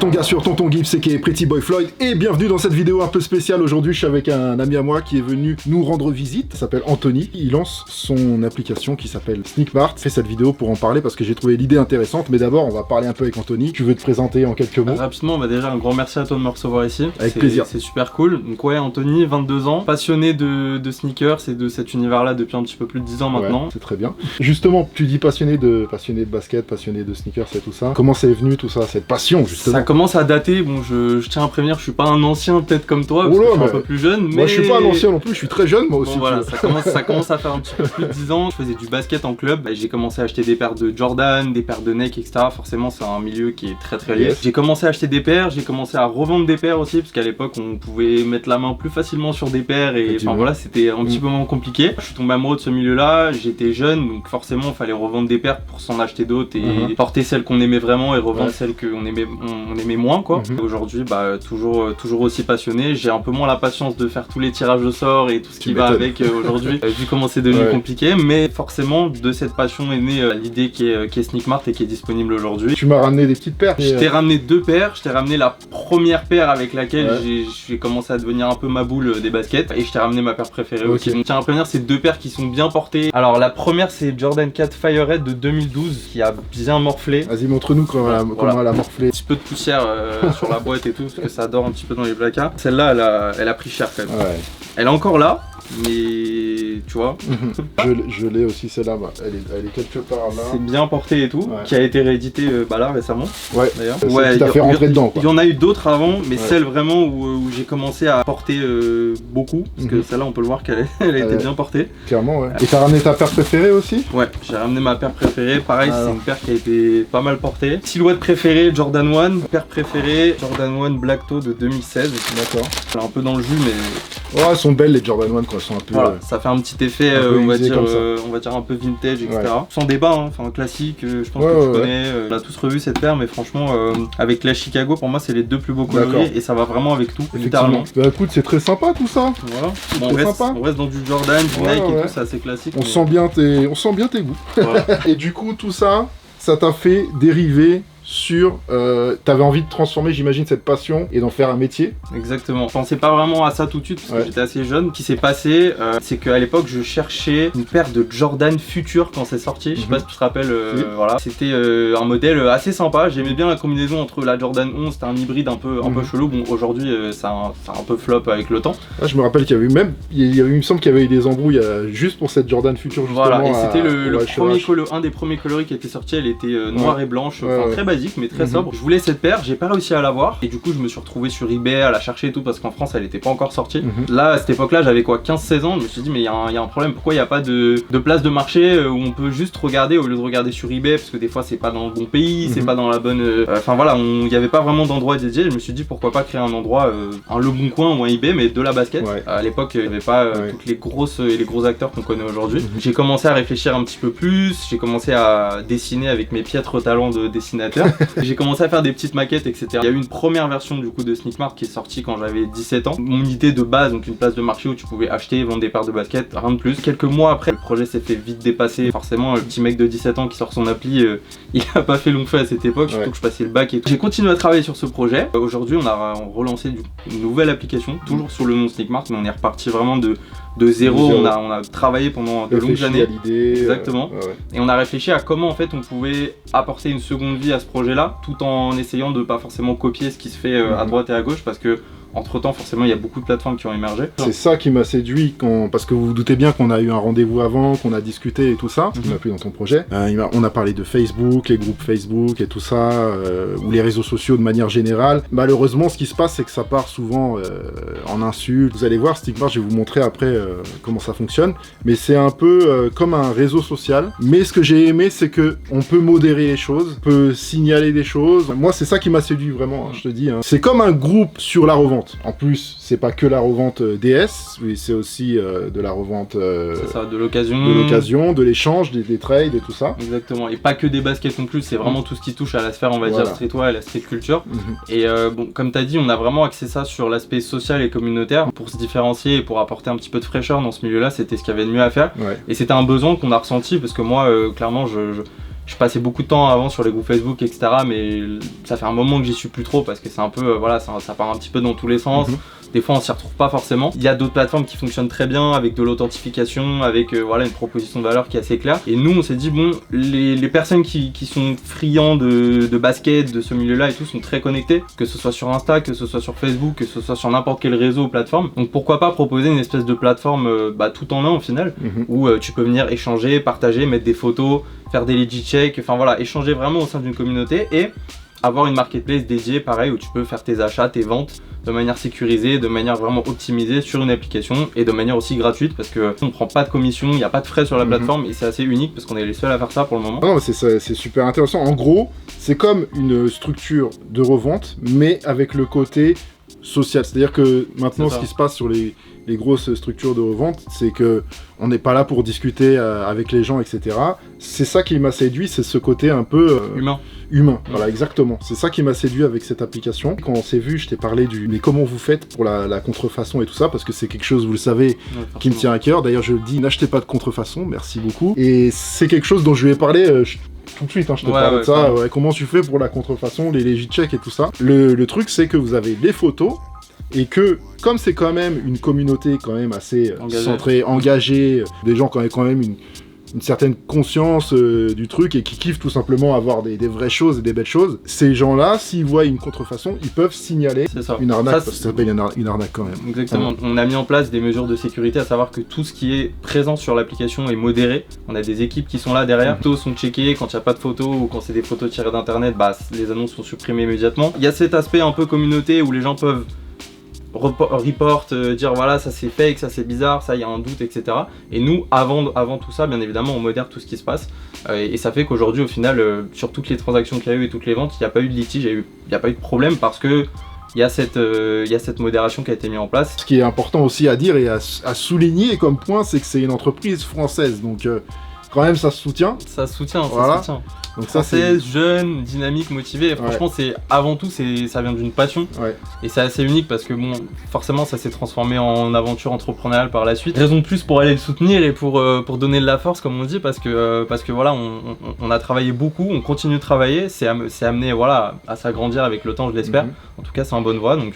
ton gars sur Tonton Gibbs aka Pretty Boy Floyd et bienvenue dans cette vidéo un peu spéciale. Aujourd'hui je suis avec un ami à moi qui est venu nous rendre visite, il s'appelle Anthony. Il lance son application qui s'appelle Sneakmart. Je fais cette vidéo pour en parler parce que j'ai trouvé l'idée intéressante, mais d'abord on va parler un peu avec Anthony. Tu veux te présenter en quelques mots? Rapidement, déjà un grand merci à toi de me recevoir ici. Avec plaisir. C'est super cool. Donc ouais, Anthony, 22 ans, passionné de sneakers et de cet univers-là depuis un petit peu plus de 10 ans maintenant. Ouais, c'est très bien. Justement, tu dis passionné de basket, passionné de sneakers et tout ça. Comment c'est venu tout ça, cette passion justement? Ça commence à dater, bon je tiens à prévenir, je suis pas un ancien peut-être comme toi, parce que je suis un peu plus jeune, mais... Moi je suis pas un ancien non plus, je suis très jeune moi aussi. Bon, voilà, ça commence à faire un petit peu plus de 10 ans, je faisais du basket en club, j'ai commencé à acheter des paires de Jordan, des paires de Nike, etc. Forcément c'est un milieu qui est très lié. J'ai commencé à acheter des paires, j'ai commencé à revendre des paires aussi, parce qu'à l'époque on pouvait mettre la main plus facilement sur des paires, et enfin voilà, c'était un petit peu moins compliqué. Je suis tombé amoureux de ce milieu-là, j'étais jeune, donc forcément il fallait revendre des paires pour s'en acheter d'autres, et porter celles qu'on aimait vraiment, et revendre celles qu'on aimait moins quoi. Aujourd'hui toujours aussi passionné, j'ai un peu moins la patience de faire tous les tirages au sort et tout ce qui va avec aujourd'hui, vu comment c'est devenu compliqué, mais forcément de cette passion est née l'idée qui est Sneakmart et qui est disponible aujourd'hui. Tu m'as ramené des petites paires. Je t'ai ramené 2 paires, je t'ai ramené la première paire avec laquelle j'ai commencé à devenir un peu ma boule des baskets, et je t'ai ramené ma paire préférée aussi. Donc tiens à prévenir, c'est 2 paires qui sont bien portées. Alors la première c'est Jordan 4 Firehead de 2012 qui a bien morflé. Vas-y, montre-nous comment elle a morflé. Un petit peu de poussière sur la boîte et tout, parce que ça dort un petit peu dans les placards. Celle-là, elle a pris cher quand même. Ouais. Elle est encore là, mais tu vois. Je l'ai aussi, celle-là, elle est quelque part là. C'est bien porté et tout, qui a été réédité là récemment. Ouais, d'ailleurs. Ouais, il a fait rentrer dedans quoi. Il y en a eu d'autres avant, mais celle vraiment où j'ai commencé à porter beaucoup, parce que celle-là on peut le voir qu'elle a été bien portée. Clairement, ouais. Et t'as ramené ta paire préférée aussi? Ouais, j'ai ramené ma paire préférée, pareil, c'est une paire qui a été pas mal portée. Silhouette préférée, Jordan 1, paire préférée, Jordan 1 Black Toe de 2016. D'accord. Elle est un peu dans le jus, mais... Ouais, elles sont belles les Jordan 1 quoi, elles sont un peu... Voilà, ça fait un petit effet, on va dire un peu vintage, etc. Sans débat, hein, enfin classique, je pense que tu connais, on a tous revu cette paire, mais franchement, avec la Chicago, pour moi c'est les 2 plus beaux coloris, et ça va vraiment avec tout, littéralement. Bah écoute, c'est très sympa tout ça. Voilà, bon, on reste dans du Jordan, du Nike et tout, c'est assez classique. On sent bien tes goûts. Voilà. Et du coup, tout ça, ça t'a fait dériver sur... t'avais envie de transformer, j'imagine, cette passion et d'en faire un métier. Exactement. Je pensais pas vraiment à ça tout de suite parce que j'étais assez jeune. Ce qui s'est passé, c'est qu'à l'époque, je cherchais une paire de Jordan Future quand c'est sorti. Je sais pas si tu te rappelles, voilà. C'était un modèle assez sympa. J'aimais bien la combinaison entre la Jordan 11, c'était un hybride un peu chelou. Bon, aujourd'hui, ça a un peu flop avec le temps. Ah, je me rappelle qu'il y avait eu même, il me semble qu'il y avait eu des embrouilles juste pour cette Jordan Future justement. Voilà, et c'était un des premiers coloris qui était sorti. Elle était noire et blanche, très basique mais très sobre. Je voulais cette paire, j'ai pas réussi à l'avoir, et du coup je me suis retrouvé sur eBay à la chercher et tout, parce qu'en France elle était pas encore sortie. Là à cette époque là j'avais quoi, 15-16 ans, je me suis dit mais il y a un problème, pourquoi il n'y a pas de place de marché où on peut juste regarder au lieu de regarder sur eBay, parce que des fois c'est pas dans le bon pays, c'est pas dans la bonne... Enfin voilà, il n'y avait pas vraiment d'endroit dédié. Je me suis dit pourquoi pas créer un endroit, un Le Bon Coin ou un eBay, mais de la basket. À l'époque il n'y avait pas toutes les grosses et les gros acteurs qu'on connaît aujourd'hui. J'ai commencé à réfléchir un petit peu plus, j'ai commencé à dessiner avec mes piètres talents de dessinateur. J'ai commencé à faire des petites maquettes, etc. Il y a eu une première version du coup de Sneakmart qui est sortie quand j'avais 17 ans. Mon idée de base, donc une place de marché où tu pouvais acheter et vendre des paires de baskets, rien de plus. Quelques mois après, le projet s'est fait vite dépasser. Forcément, le petit mec de 17 ans qui sort son appli, il a pas fait long feu à cette époque, surtout que je passais le bac et tout. J'ai continué à travailler sur ce projet. Aujourd'hui, on a relancé une nouvelle application, toujours sur le nom Sneakmart, mais on est reparti vraiment de zéro. On a travaillé pendant de longues années. Exactement. Et on a réfléchi à comment en fait on pouvait apporter une seconde vie à ce projet-là, tout en essayant de pas forcément copier ce qui se fait à droite et à gauche, parce que entre temps forcément il y a beaucoup de plateformes qui ont émergé. C'est ça qui m'a séduit, parce que vous vous doutez bien qu'on a eu un rendez-vous avant, qu'on a discuté et tout ça, qui m'a plu dans ton projet. On a parlé de Facebook, les groupes Facebook et tout ça, ou les réseaux sociaux de manière générale. Malheureusement ce qui se passe c'est que ça part souvent en insultes. Vous allez voir, Sneakmart, je vais vous montrer après comment ça fonctionne, mais c'est un peu comme un réseau social. Mais ce que j'ai aimé c'est que on peut modérer les choses, on peut signaler des choses. Moi c'est ça qui m'a séduit vraiment, je te dis. C'est comme un groupe sur la revente. En plus, c'est pas que la revente DS, mais c'est aussi de la revente... c'est ça, de l'occasion. De l'occasion, de l'échange, des trades et tout ça. Exactement, et pas que des baskets non plus, c'est vraiment tout ce qui touche à la sphère, on va dire, streetwear, la street culture. Et bon, comme t'as dit, on a vraiment axé ça sur l'aspect social et communautaire, pour se différencier et pour apporter un petit peu de fraîcheur dans ce milieu-là, c'était ce qu'il y avait de mieux à faire. Et c'était un besoin qu'on a ressenti, parce que moi, clairement, je Je passais beaucoup de temps avant sur les groupes Facebook, etc. Mais ça fait un moment que j'y suis plus trop parce que c'est un peu, voilà, ça part un petit peu dans tous les sens. Des fois on s'y retrouve pas forcément. Il y a d'autres plateformes qui fonctionnent très bien avec de l'authentification, avec voilà, une proposition de valeur qui est assez claire. Et nous on s'est dit bon, les personnes qui sont friands de basket, de ce milieu là et tout sont très connectés, que ce soit sur Insta, que ce soit sur Facebook, que ce soit sur n'importe quel réseau ou plateforme. Donc pourquoi pas proposer une espèce de plateforme tout en un au final, où tu peux venir échanger, partager, mettre des photos, faire des legit checks, enfin voilà, échanger vraiment au sein d'une communauté et avoir une marketplace dédiée pareil où tu peux faire tes achats, tes ventes de manière sécurisée, de manière vraiment optimisée sur une application et de manière aussi gratuite parce que on prend pas de commission, il n'y a pas de frais sur la plateforme et c'est assez unique parce qu'on est les seuls à faire ça pour le moment. Non, c'est super intéressant. En gros, c'est comme une structure de revente mais avec le côté social. C'est-à-dire que maintenant ce qui se passe sur les grosses structures de revente, c'est que on n'est pas là pour discuter avec les gens, etc. C'est ça qui m'a séduit, c'est ce côté un peu humain. Voilà, exactement. C'est ça qui m'a séduit avec cette application. Quand on s'est vu, je t'ai parlé mais comment vous faites pour la contrefaçon et tout ça, parce que c'est quelque chose, vous le savez, qui me tient à cœur. D'ailleurs, je le dis, n'achetez pas de contrefaçon, merci beaucoup. Et c'est quelque chose dont je lui ai parlé tout de suite, je te parle de ça. Comment tu fais pour la contrefaçon, les legit checks et tout ça. Le truc, c'est que vous avez les photos, et que, comme c'est quand même une communauté quand même assez centrée, engagée, des gens qui ont quand même une certaine conscience du truc et qui kiffent tout simplement avoir des vraies choses et des belles choses, ces gens-là, s'ils voient une contrefaçon, ils peuvent signaler une arnaque, parce que ça s'appelle une arnaque quand même. Exactement. On a mis en place des mesures de sécurité, à savoir que tout ce qui est présent sur l'application est modéré. On a des équipes qui sont là derrière. Les photos sont checkées, quand il n'y a pas de photos ou quand c'est des photos tirées d'internet, les annonces sont supprimées immédiatement. Il y a cet aspect un peu communauté où les gens peuvent report, dire voilà ça c'est fake, ça c'est bizarre, ça il y a un doute, etc. Et nous avant tout ça, bien évidemment on modère tout ce qui se passe et ça fait qu'aujourd'hui au final sur toutes les transactions qu'il y a eu et toutes les ventes, il n'y a pas eu de litige, il n'y a pas eu de problème parce que il y a cette modération qui a été mise en place. Ce qui est important aussi à dire et à souligner comme point, c'est que c'est une entreprise française, donc quand même ça se soutient. Ça se soutient, voilà. Ça se soutient. Donc française, jeune, dynamique, motivée, et franchement c'est avant tout ça vient d'une passion et c'est assez unique parce que bon forcément ça s'est transformé en aventure entrepreneuriale par la suite. Raison de plus pour aller le soutenir et pour donner de la force comme on dit parce que voilà on a travaillé beaucoup, on continue de travailler, c'est amené voilà à s'agrandir avec le temps je l'espère. En tout cas c'est en bonne voie donc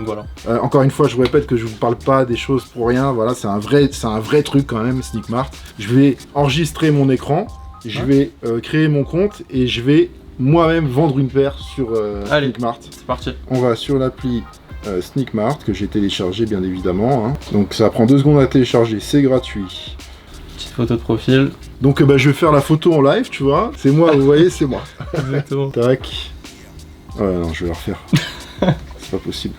voilà. Encore une fois je vous répète que je vous parle pas des choses pour rien, voilà c'est un vrai truc quand même Sneakmart. Je vais enregistrer mon écran. Je vais créer mon compte et je vais moi-même vendre une paire sur Sneakmart. C'est parti. On va sur l'appli Sneakmart que j'ai téléchargé bien évidemment. Donc ça prend 2 secondes à télécharger, c'est gratuit. Petite photo de profil. Donc je vais faire la photo en live, tu vois. C'est moi, vous voyez, c'est moi. Exactement. Tac. Non, je vais la refaire. C'est pas possible.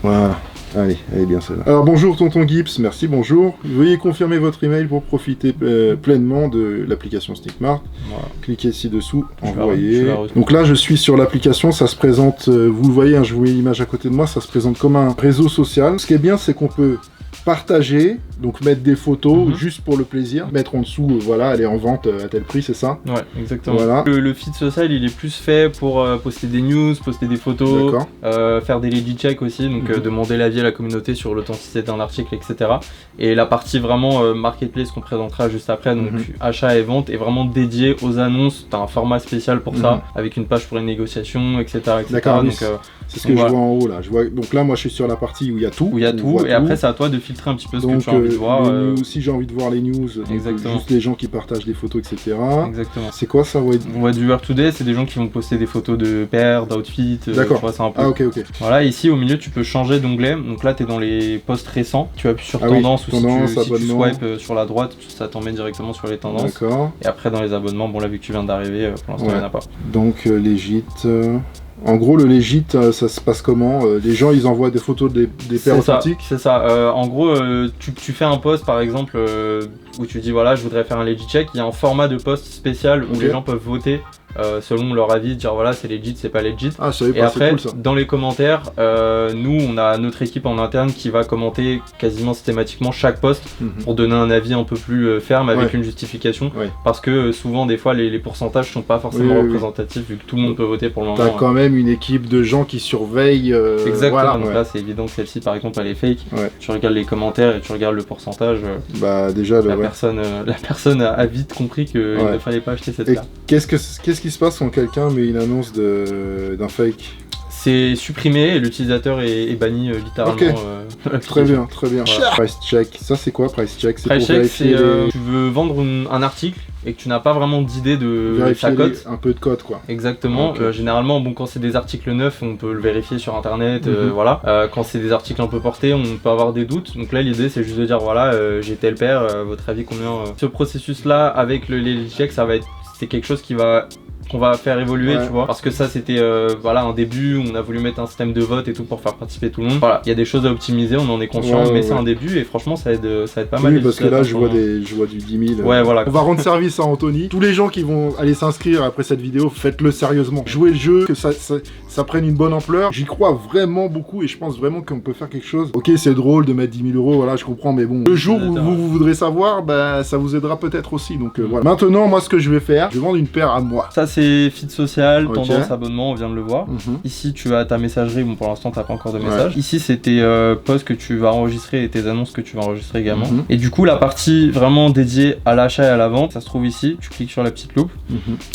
Voilà. Allez, elle est bien celle-là. Alors bonjour tonton Gibbs, merci, bonjour. Veuillez confirmer votre email pour profiter pleinement de l'application Sneakmart. Voilà. Cliquez ci-dessous, envoyer. Donc là je suis sur l'application, ça se présente, vous le voyez, je vous mets l'image à côté de moi, ça se présente comme un réseau social. Ce qui est bien c'est qu'on peut partager, donc mettre des photos juste pour le plaisir, mettre en dessous, voilà, elle est en vente à tel prix, c'est ça? Ouais, exactement. Voilà. Le feed social, il est plus fait pour poster des news, poster des photos, faire des legit checks aussi, donc demander l'avis à la communauté sur l'authenticité d'un article, etc. Et la partie vraiment marketplace qu'on présentera juste après, donc achat et vente, est vraiment dédiée aux annonces. T'as un format spécial pour ça, avec une page pour les négociations, etc. D'accord, donc c'est ce que je vois en haut là. Je vois, donc là, moi je suis sur la partie où il y a tout. Où il y a tout, et après c'est à toi de filtrer un petit peu ce que tu as envie de voir. Si j'ai envie de voir les news, juste les gens qui partagent des photos, etc. Exactement. C'est quoi ça? On voit du Wear Today, c'est des gens qui vont poster des photos de paires, d'outfits. D'accord. C'est un peu... Ah ok. Voilà, ici au milieu tu peux changer d'onglet. Donc là tu es dans les posts récents. Tu appuies sur tendance ou si tu swipes sur la droite, ça t'emmène directement sur les tendances. D'accord. Et après dans les abonnements, bon là vu que tu viens d'arriver, pour l'instant il n'y en a pas. Donc legit. En gros, le legit, ça se passe comment? Les gens, ils envoient des photos des paires authentiques? C'est ça. En gros, tu fais un post, par exemple, où tu dis, voilà, je voudrais faire un legit check. Il y a un format de post spécial où les gens peuvent voter selon leur avis, dire voilà c'est legit, c'est pas legit. Ah, je savais pas, et après, cool, ça. dans les commentaires, nous on a notre équipe en interne qui va commenter quasiment systématiquement chaque post pour donner un avis un peu plus ferme avec une justification. Parce que souvent des fois les pourcentages sont pas forcément représentatifs vu que tout le monde peut voter pour le moment. T'as quand même une équipe de gens qui surveillent. Exactement, voilà, donc là c'est évident que celle-ci par exemple elle est fake. Tu regardes les commentaires et tu regardes le pourcentage. Bah déjà la personne a vite compris qu'il ne fallait pas acheter cette carte. Qu'est-ce qui se passe quand quelqu'un met une annonce d'un fake? C'est supprimé et l'utilisateur est banni littéralement. Très bien, très bien. Voilà. Price check, ça c'est quoi price check? Price check, c'est tu veux vendre un article et que tu n'as pas vraiment d'idée de sa cote. Un peu de code quoi. Exactement. Généralement, bon, quand c'est des articles neufs, on peut le vérifier sur internet. Voilà. Quand c'est des articles un peu portés, on peut avoir des doutes. Donc là, l'idée c'est juste de dire voilà, j'ai tel paire, votre avis combien. Ce processus-là avec les checks, c'est quelque chose qu'on va faire évoluer, tu vois, parce que ça c'était voilà un début, on a voulu mettre un système de vote et tout pour faire participer tout le monde. Voilà, il y a des choses à optimiser, on en est conscient, mais c'est un début et franchement ça aide pas mal. Oui, parce que là je vois du 10 000. Ouais, voilà. On va rendre service à Anthony. Tous les gens qui vont aller s'inscrire après cette vidéo, faites-le sérieusement. Jouez le jeu, que ça prenne une bonne ampleur. J'y crois vraiment beaucoup et je pense vraiment qu'on peut faire quelque chose. Ok, c'est drôle de mettre 10 000 €, voilà, je comprends, mais bon, le jour où vous voudrez savoir, bah ça vous aidera peut-être aussi. Donc voilà. Maintenant, moi ce que je vais faire, je vais vendre une paire à moi. Ça c'est feed social, tendance, abonnement, on vient de le voir. Ici tu as ta messagerie, bon pour l'instant t'as pas encore de message. Ici c'est tes posts que tu vas enregistrer et tes annonces que tu vas enregistrer également. Et du coup la partie vraiment dédiée à l'achat et à la vente, ça se trouve ici, tu cliques sur la petite loupe.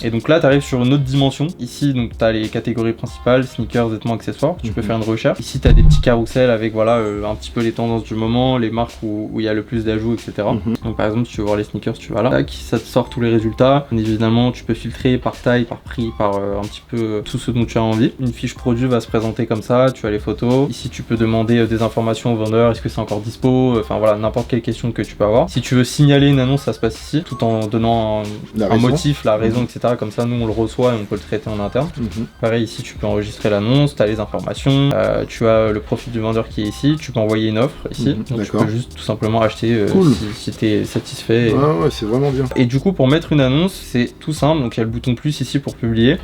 Et donc là tu arrives sur une autre dimension. Ici donc tu as les catégories principales, sneakers, vêtements, accessoires, tu peux faire une recherche. Ici tu as des petits carousels avec voilà un petit peu les tendances du moment, les marques où il y a le plus d'ajouts, etc. Donc par exemple si tu veux voir les sneakers, tu vas là, tac, ça te sort tous les résultats. Évidemment tu peux filtrer par taille, par prix, par un petit peu tout ce dont tu as envie. Une fiche produit va se présenter comme ça, tu as les photos. Ici tu peux demander des informations au vendeur, est-ce que c'est encore dispo, enfin voilà, n'importe quelle question que tu peux avoir. Si tu veux signaler une annonce, ça se passe ici, tout en donnant un motif, la raison, etc. Comme ça nous on le reçoit et on peut le traiter en interne. Pareil ici tu peux enregistrer l'annonce, tu as les informations, tu as le profil du vendeur qui est ici, tu peux envoyer une offre ici, donc tu peux juste tout simplement acheter si tu es satisfait. Ouais, c'est vraiment bien. Et du coup pour mettre une annonce, c'est tout simple, donc il y a le bouton plus ici pour publier.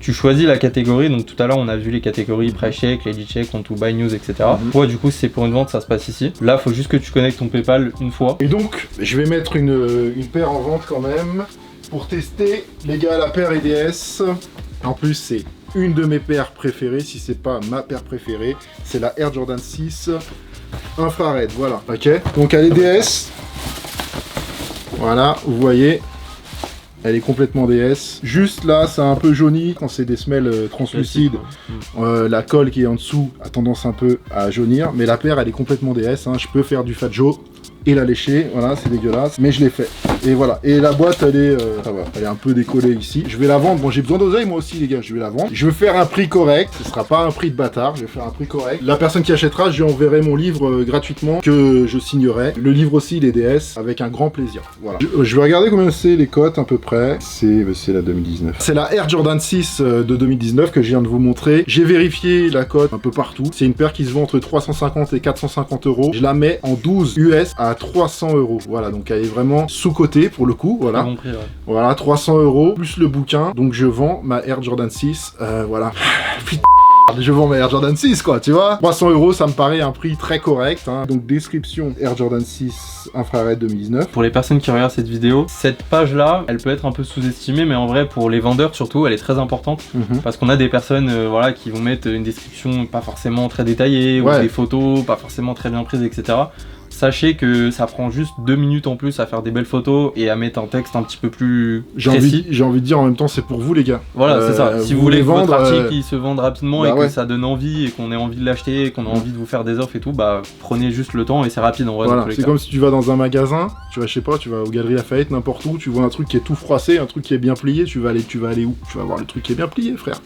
Tu choisis la catégorie, donc tout à l'heure on a vu les catégories price check, lady check, on to buy news, etc. Ouais, du coup c'est pour une vente, ça se passe ici. Là faut juste que tu connectes ton PayPal une fois. Et donc je vais mettre une paire en vente quand même pour tester les gars la paire EDS. En plus c'est une de mes paires préférées, si c'est pas ma paire préférée, c'est la Air Jordan 6 infrared, voilà. Ok, donc à l'EDS, voilà, vous voyez. Elle est complètement DS. Juste là, c'est un peu jauni quand c'est des semelles translucides. La colle qui est en dessous a tendance un peu à jaunir. Mais la paire, elle est complètement DS. Hein. Je peux faire du Fat Joe et la lécher. Voilà, c'est dégueulasse. Mais je l'ai fait. Et voilà. Et la boîte, elle est, ça va. Elle est un peu décollée ici. Je vais la vendre. Bon, j'ai besoin d'oseille moi aussi, les gars. Je vais la vendre. Je vais faire un prix correct. Ce sera pas un prix de bâtard. Je vais faire un prix correct. La personne qui achètera, je lui enverrai mon livre gratuitement que je signerai. Le livre aussi, les DS, avec un grand plaisir. Voilà. Je vais regarder combien c'est les cotes à peu près. C'est la 2019. C'est la Air Jordan 6 de 2019 que je viens de vous montrer. J'ai vérifié la cote un peu partout. C'est une paire qui se vend entre 350 et 450 €. Je la mets en 12 US à 300 €. Voilà, donc elle est vraiment sous-cotée pour le coup. Voilà. Bon prix, ouais. Voilà, 300 € plus le bouquin. Donc je vends ma Air Jordan 6. Voilà. Putain. Je vends ma Air Jordan 6 quoi, tu vois. 300 € ça me paraît un prix très correct. Hein. Donc description Air Jordan 6 infrared 2019. Pour les personnes qui regardent cette vidéo, cette page là, elle peut être un peu sous-estimée, mais en vrai pour les vendeurs surtout, elle est très importante. Parce qu'on a des personnes voilà, qui vont mettre une description pas forcément très détaillée, ou des photos pas forcément très bien prises, etc. Sachez que ça prend juste 2 minutes en plus à faire des belles photos et à mettre un texte un petit peu plus précis. J'ai envie de dire en même temps, c'est pour vous les gars. Voilà, c'est ça. Si vous voulez que votre article il se vende rapidement et que ça donne envie et qu'on ait envie de l'acheter et qu'on a envie de vous faire des offres et tout, bah prenez juste le temps et c'est rapide en vrai. Voilà, c'est comme si tu vas dans un magasin, tu vas je sais pas, tu vas aux Galeries Lafayette, n'importe où, tu vois un truc qui est tout froissé, un truc qui est bien plié, tu vas aller où? Tu vas voir le truc qui est bien plié, frère.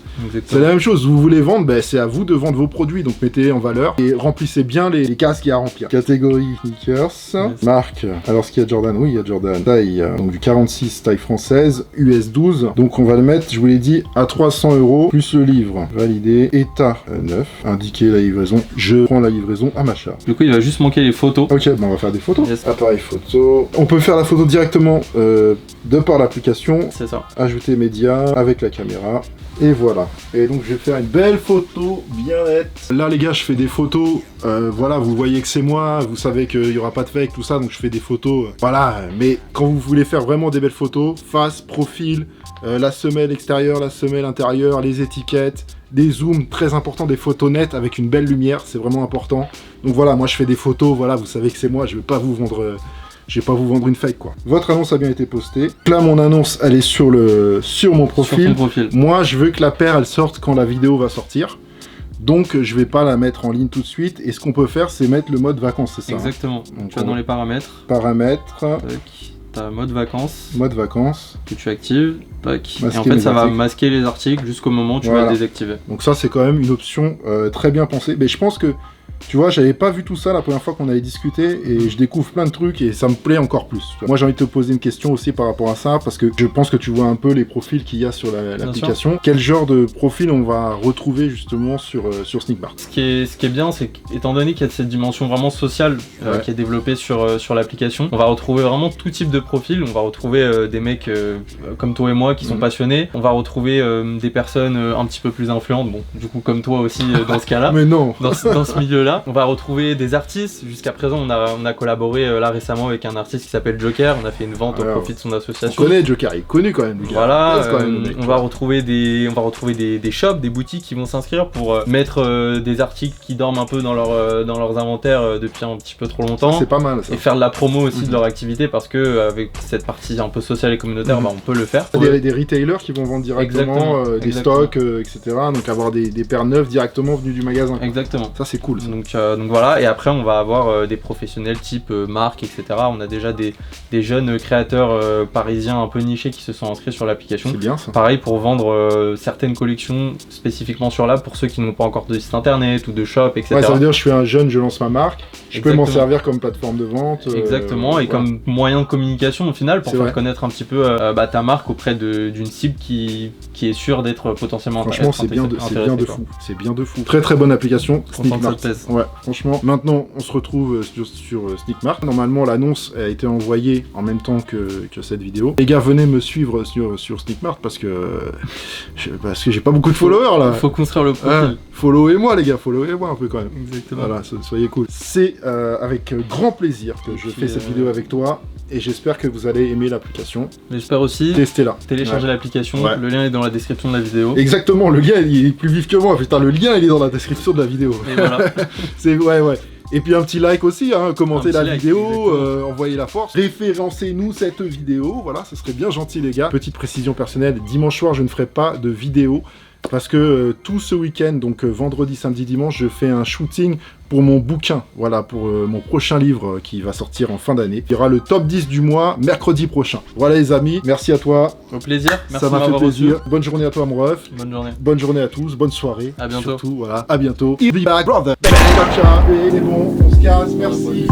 C'est la même chose, vous voulez vendre, c'est à vous de vendre vos produits, donc mettez en valeur et remplissez bien les cases qu'il y a à remplir. Catégorie Sneakers. Yes. Marque, alors ce qu'il y a Jordan, oui il y a Jordan, taille, donc du 46, taille française, US 12, donc on va le mettre, je vous l'ai dit, à 300 €, plus le livre, validé, état 9, indiquer la livraison, je prends la livraison à ma charge. Du coup il va juste manquer les photos. Ok, on va faire des photos. Yes. Appareil photo, on peut faire la photo directement de par l'application, c'est ça. Ajouter média avec la caméra. Et voilà. Et donc je vais faire une belle photo bien nette. Là les gars, je fais des photos. Voilà, vous voyez que c'est moi. Vous savez qu'il n'y aura pas de fake, tout ça. Donc je fais des photos. Voilà. Mais quand vous voulez faire vraiment des belles photos, face, profil, la semelle extérieure, la semelle intérieure, les étiquettes, des zooms très importants, des photos nettes avec une belle lumière. C'est vraiment important. Donc voilà, moi je fais des photos. Voilà, vous savez que c'est moi. Je vais pas vous vendre. Je vais pas vous vendre une fake quoi. Votre annonce a bien été postée. Là mon annonce elle est sur mon profil. Sur ton profil. Moi je veux que la paire elle sorte quand la vidéo va sortir. Donc je vais pas la mettre en ligne tout de suite. Et ce qu'on peut faire c'est mettre le mode vacances, c'est ça? Exactement. Donc, tu vas dans les paramètres. Paramètres. T'as mode vacances. Mode vacances. Que tu actives. Et en fait ça va masquer les articles jusqu'au moment où tu vas le désactiver. Donc ça c'est quand même une option très bien pensée. Mais je pense que tu vois, j'avais pas vu tout ça la première fois qu'on avait discuté et je découvre plein de trucs et ça me plaît encore plus. Moi j'ai envie de te poser une question aussi par rapport à ça parce que je pense que tu vois un peu les profils qu'il y a sur l'application. Quel genre de profil on va retrouver justement sur Sneakmart? Ce qui est bien, c'est qu'étant donné qu'il y a cette dimension vraiment sociale qui est développée sur l'application, on va retrouver vraiment tout type de profil. On va retrouver des mecs comme toi et moi qui sont passionnés. On va retrouver des personnes un petit peu plus influentes, bon du coup comme toi aussi dans ce cas-là. Mais non. Dans ce milieu-là. On va retrouver des artistes. Jusqu'à présent, on a collaboré là récemment avec un artiste qui s'appelle Joker. On a fait une vente au profit de son association. On connaît Joker, il est connu quand même. Voilà. On va retrouver des shops, des boutiques qui vont s'inscrire pour mettre des articles qui dorment un peu dans leurs inventaires depuis un petit peu trop longtemps. C'est pas mal ça. Et faire de la promo aussi de leur activité parce que avec cette partie un peu sociale et communautaire, on peut le faire. Des retailers qui vont vendre directement des stocks, etc. Donc avoir des paires neuves directement venues du magasin. Exactement. Ça c'est cool. Ça. Donc voilà, et après on va avoir des professionnels type marque, etc. On a déjà des jeunes créateurs parisiens un peu nichés qui se sont inscrits sur l'application. C'est bien ça. Pareil pour vendre certaines collections spécifiquement sur l'app pour ceux qui n'ont pas encore de site internet ou de shop, etc. Ouais, ça veut dire je suis un jeune, je lance ma marque, je peux m'en servir comme plateforme de vente. Exactement, et comme moyen de communication au final pour faire connaître un petit peu ta marque auprès d'une cible qui est sûre d'être potentiellement intéressante. Franchement c'est bien de fou, c'est bien de fou. Très très bonne application, Sneakmart. Ouais, franchement. Maintenant, on se retrouve sur Sneakmart. Normalement, l'annonce a été envoyée en même temps que cette vidéo. Les gars, venez me suivre sur Sneakmart parce que j'ai pas beaucoup de followers là. Il faut construire le profil. Followez-moi les gars, followez-moi un peu quand même. Exactement. Voilà, soyez cool. C'est avec grand plaisir que je fais cette vidéo avec toi. Et j'espère que vous allez aimer l'application. J'espère aussi. Testez-la. Téléchargez l'application. Le lien est dans la description de la vidéo. Exactement, le gars il est plus vif que moi. Putain, le lien il est dans la description de la vidéo. Et voilà. C'est ouais. Et puis un petit like aussi, hein, commentez la vidéo, envoyez la force, référencez-nous cette vidéo, voilà, ce serait bien gentil les gars. Petite précision personnelle, dimanche soir je ne ferai pas de vidéo parce que tout ce week-end, donc vendredi, samedi, dimanche, je fais un shooting pour mon bouquin, voilà, pour mon prochain livre qui va sortir en fin d'année. Il y aura le top 10 du mois, mercredi prochain. Voilà les amis, merci à toi. Au plaisir, merci. Ça m'a fait plaisir. Bonne journée à toi mon ref. Bonne journée. Bonne journée à tous, bonne soirée. À bientôt. Surtout, voilà, à bientôt. Be back, brother. C'est bon, on se casse, merci.